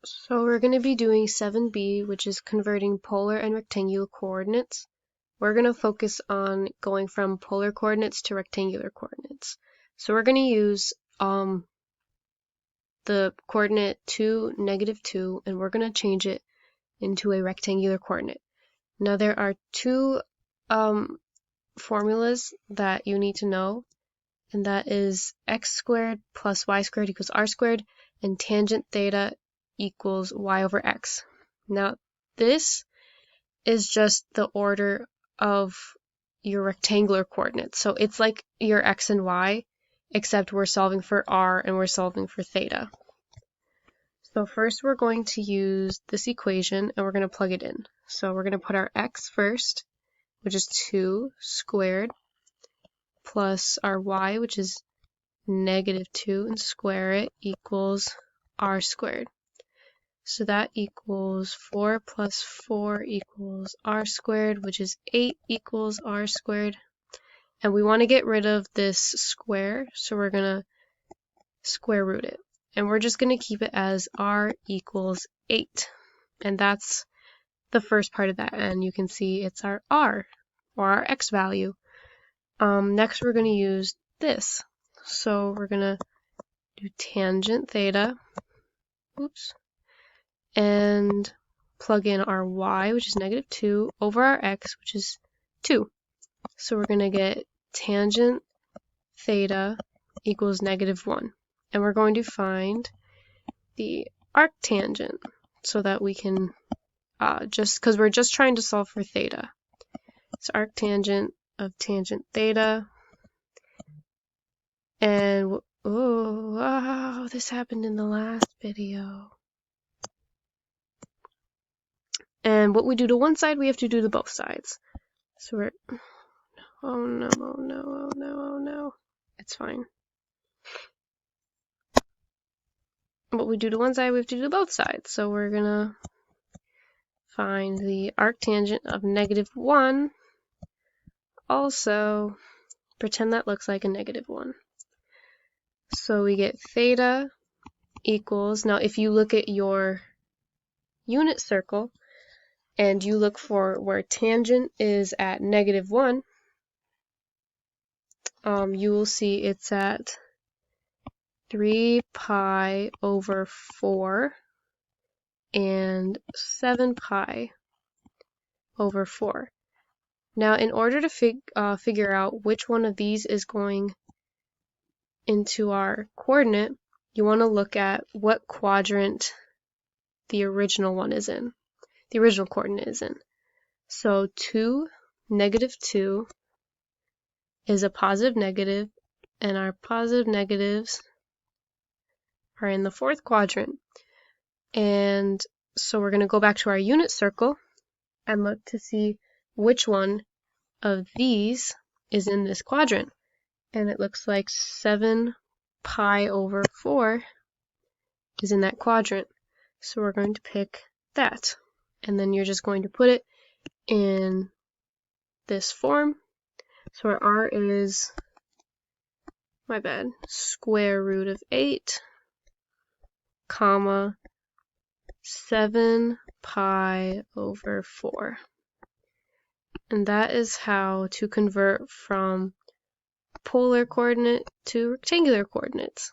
So we're going to be doing 7b, which is converting polar and rectangular coordinates. We're going to focus on going from polar coordinates to rectangular coordinates. So we're going to use the coordinate 2, -2, and we're going to change it into a rectangular coordinate. Now there are two formulas that you need to know, and that is x squared plus y squared equals r squared, and tangent theta equals y over x. Now this is just the order of your rectangular coordinates. So it's like your x and y, except we're solving for r and we're solving for theta. So first we're going to use this equation and we're going to plug it in. So we're going to put our x first, which is 2 squared, plus our y, which is -2, and square it, equals r squared. So that equals 4 plus 4 equals r squared, which is 8 equals r squared. And we want to get rid of this square, so we're going to square root it. And we're just going to keep it as r equals 8. And that's the first part of that. And you can see it's our r, or our x value. Next we're going to use this. So we're going to do tangent theta. Oops. And plug in our y, which is -2, over our x, which is 2. So we're going to get tangent theta equals -1. And we're going to find the arctangent so that we can, just because we're just trying to solve for theta. So arctangent of tangent theta. And, oh, wow, this happened in the last video. And what we do to one side, we have to do to both sides. So we're, oh no, oh no, oh no, oh no. It's fine. What we do to one side, we have to do to both sides. So we're gonna find the arctangent of -1. Also, pretend that looks like a -1. So we get theta equals, now if you look at your unit circle, and you look for where tangent is at -1, you will see it's at 3 pi over 4 and 7 pi over 4. Now in order to figure out which one of these is going into our coordinate, you want to look at what quadrant the original one is in. The original coordinate is in. So 2, -2 is a positive negative, and our positive negatives are in the 4th quadrant. And so we're going to go back to our unit circle and look to see which one of these is in this quadrant. And it looks like 7 pi over 4 is in that quadrant. So we're going to pick that. And then you're just going to put it in this form. So our r is, square root of 8, comma, 7 pi over 4. And that is how to convert from polar coordinate to rectangular coordinates.